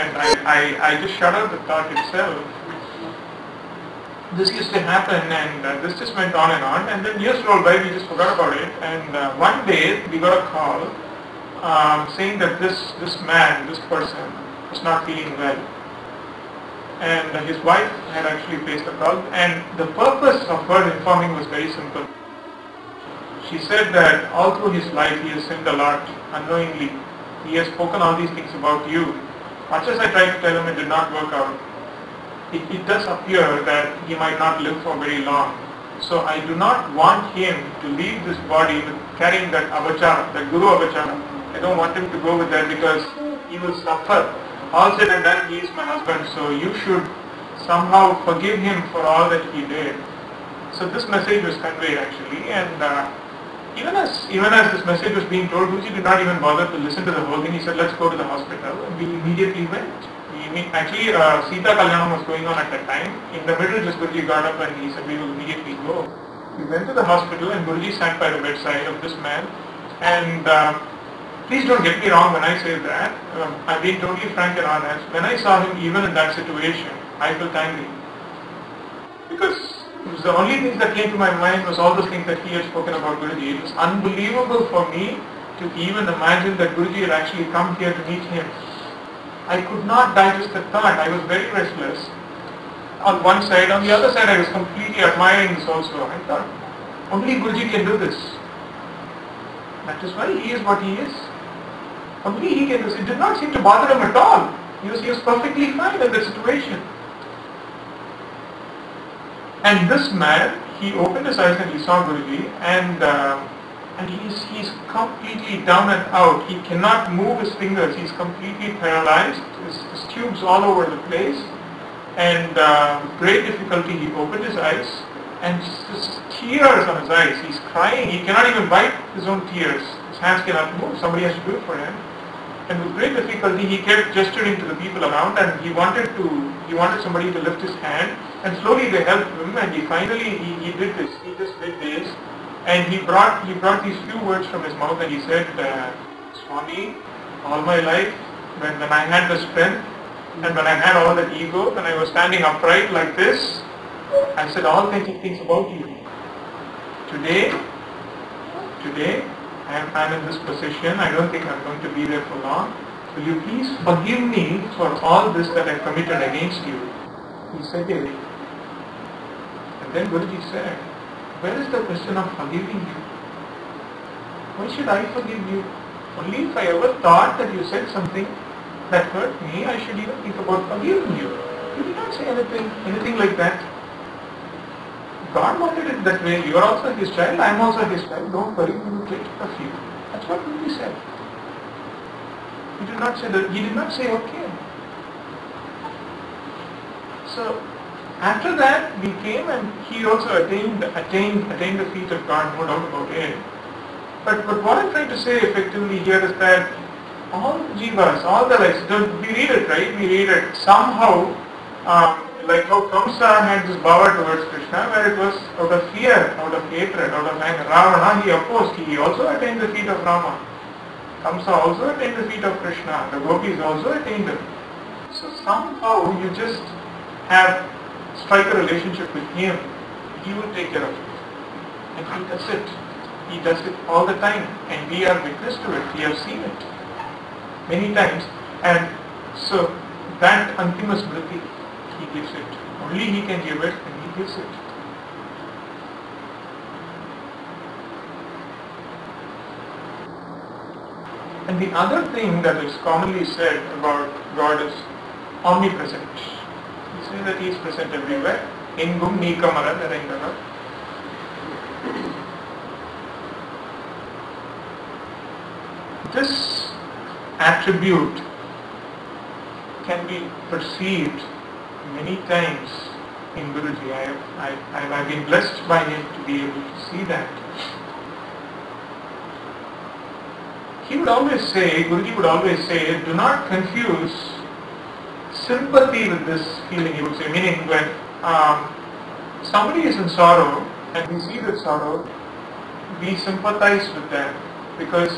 and I just shuddered the thought itself. This used to happen, and this just went on, and then years rolled by, we just forgot about it, and one day we got a call saying that this person was not feeling well, and his wife had actually placed a call, and the purpose of her informing was very simple. She said that all through his life he has sinned a lot unknowingly. He has spoken all these things about you. Much as I tried to tell him, it did not work out. It does appear that he might not live for very long. So I do not want him to leave this body with carrying that avachara, that guru avachara. I don't want him to go with that because he will suffer. All said and done, he is my husband, so you should somehow forgive him for all that he did. So this message was conveyed actually, and even as this message was being told, Guruji did not even bother to listen to the whole thing. He said, let's go to the hospital, and we immediately went. Actually, Sita Kalyanam was going on at that time. In the middle, just Guruji got up and he said, we will immediately go. We went to the hospital, and Guruji sat by the bedside of this man, and please don't get me wrong when I say that. I'm being totally frank and honest. When I saw him even in that situation, I felt angry. Because the only things that came to my mind was all those things that he had spoken about Guruji. It was unbelievable for me to even imagine that Guruji had actually come here to meet him. I could not digest the thought. I was very restless. On one side, on the other side, I was completely admiring this also. I thought, only Guruji can do this. That is why he is what he is. Only he can do this. It did not seem to bother him at all. He was perfectly fine in the situation. And this man, he opened his eyes and he saw Guruji, and he's completely down and out. He cannot move his fingers. He's completely paralyzed. His tubes all over the place. And with great difficulty he opened his eyes, and just tears on his eyes. He's crying. He cannot even wipe his own tears. His hands cannot move. Somebody has to do it for him. And with great difficulty he kept gesturing to the people around, and he wanted somebody to lift his hand, and slowly they helped him, and he finally did this. He just did this, and he brought these few words from his mouth, and he said, Swami, all my life when I had the strength and when I had all that ego, when I was standing upright like this, I said all kinds of things about you. Today I'm in this position. I don't think I'm going to be there for long. Will you please forgive me for all this that I committed against you? He said it. And then Guruji said, where is the question of forgiving you? Why should I forgive you? Only if I ever thought that you said something that hurt me, I should even think about forgiving you. You did not say anything like that. God wanted it that way. You are also his child, I am also his child. Don't worry, we will take care of you. That's what he said. He did not say that. He did not say okay. So after that we came, and he also attained the feet of God, no doubt about it. But what I'm trying to say effectively here is that all jivas, all the lives, we read it, right? We read it somehow. Like how Kamsa had this bhava towards Krishna, where it was out of fear, out of hatred, out of anger. Ravana, he opposed. He also attained the feet of Rama. Kamsa also attained the feet of Krishna. The gopis also attained them. So somehow you just strike a relationship with him. He will take care of it. And he does it. He does it all the time. And we are witness to it. We have seen it many times. And so that Antima Smriti, he gives it. Only he can give it, and he gives it. And the other thing that is commonly said about God is omnipresent. We say that he is present everywhere. Engum Nikamara Narendana. This attribute can be perceived many times in Guruji. I've been blessed by him to be able to see that. He would always say, Guruji would always say, do not confuse sympathy with this feeling, he would say. Meaning when somebody is in sorrow and we see that sorrow, we sympathize with them because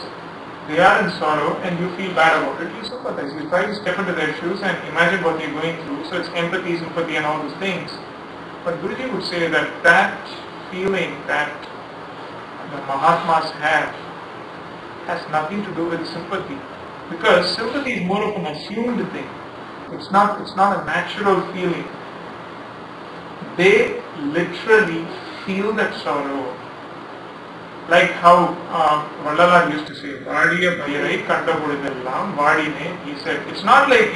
They are in sorrow and you feel bad about it, you sympathize. You try to step into their shoes and imagine what they're going through. So it's empathy, sympathy and all those things. But Guruji would say that that feeling that the Mahatmas have has nothing to do with sympathy. Because sympathy is more of an assumed thing. It's not a natural feeling. They literally feel that sorrow. Like how Vallala used to say, Vadiya Bhayarai Kanda Podidellam, Vadine. He said, it's not like,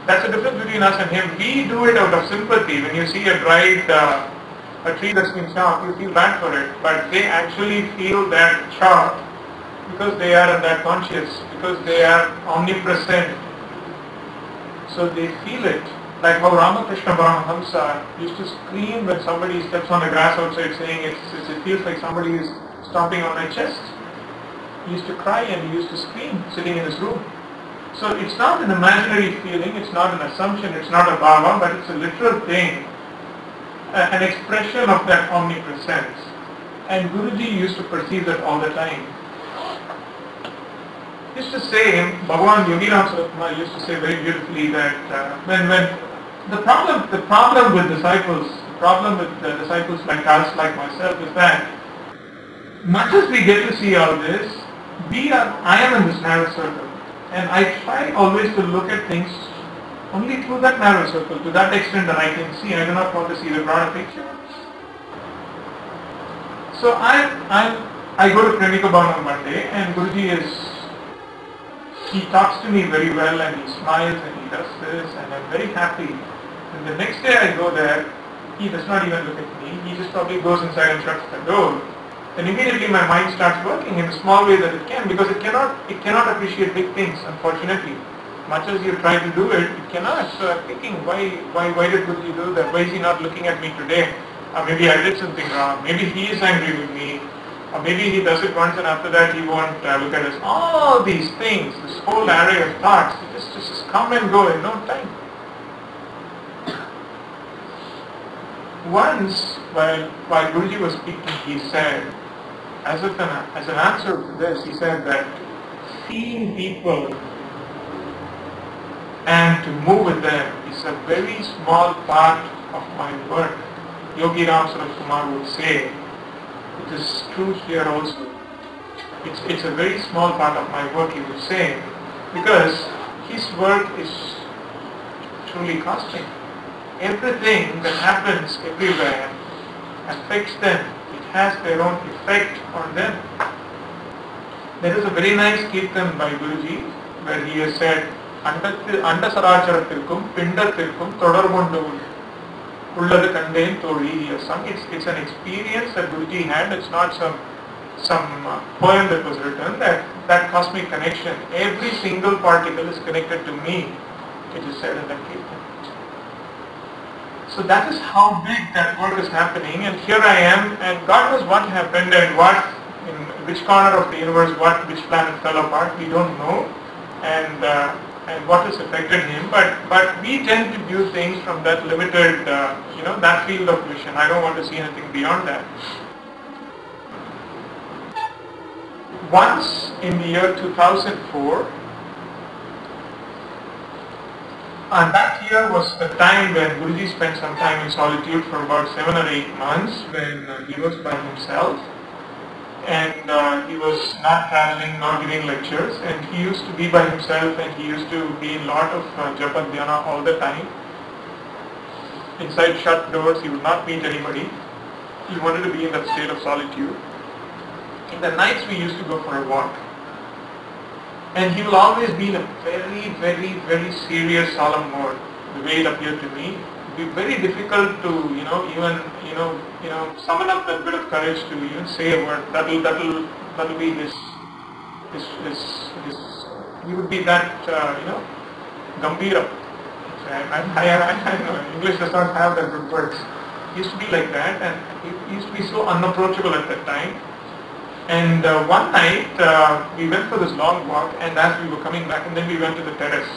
that's the difference between us and him. We do it out of sympathy. When you see a dried, a tree that's been chopped, you feel bad for it. But they actually feel that chop because they are in that conscious, because they are omnipresent. So they feel it. Like how Ramakrishna Paramahamsa used to scream when somebody steps on the grass outside saying it feels like somebody is stomping on my chest. He used to cry and he used to scream sitting in his room. So it's not an imaginary feeling, it's not an assumption, it's not a bhava, but it's a literal thing, an expression of that omnipresence. And Guruji used to perceive that all the time. He used to say, Bhagavan Yogiram Saratkumar used to say very beautifully that when the problem with disciples, like us, like myself, is that much as we get to see all this, I am in this narrow circle, and I try always to look at things only through that narrow circle, to that extent that I can see. I do not want to see the broader picture. So I go to Premika Bhavan on Monday, and Guruji he talks to me very well, and he smiles and he does this, and I'm very happy. And the next day I go there, he does not even look at me. He just probably goes inside and shuts the door. And immediately my mind starts working in a small way that it can, because it cannot appreciate big things, unfortunately. Much as you try to do it cannot. So I'm thinking, why did Guruji do that? Why is he not looking at me today? Maybe I did something wrong. Maybe he is angry with me. Or maybe he does it once and after that he won't look at us. All these things, this whole array of thoughts, just come and go in no time. Once, while Guruji was speaking, he said, as an answer to this, he said that seeing people and to move with them is a very small part of my work. Yogi Ram Sarat Kumar would say, it is true here also. It's a very small part of my work, he would say, because his work is truly cosmic. Everything that happens everywhere affects them. It has their own effect on them. There is a very nice kirtan by Guruji where he has said, Anda Saracharathirkum, Pindathirkum, Todarbondu Ulladu Kandeen Tori, he has sung. It's an experience that Guruji had. It's not some poem that was written. That cosmic connection, every single particle is connected to me, it is said in that kirtan. So that is how big that work is happening, and here I am, and God knows what happened and in which corner of the universe, which planet fell apart, we don't know, and what has affected him, but we tend to view things from that limited, that field of vision. I don't want to see anything beyond that. Once in the year 2004, and that year was the time when Guruji spent some time in solitude for about 7 or 8 months, when he was by himself, and he was not traveling, not giving lectures, and he used to be by himself, and he used to be in a lot of japa dhyana all the time. Inside shut doors, he would not meet anybody. He wanted to be in that state of solitude. In the nights we used to go for a walk. And he will always be in a very, very, very serious, solemn mode. The way it appeared to me, it would be very difficult to, even summon up that bit of courage to even say a word. That'll be his. He would be that, Gambira. I know English does not have that good words. He used to be like that, and he used to be so unapproachable at that time. And one night we went for this long walk, and as we were coming back, and then we went to the terrace.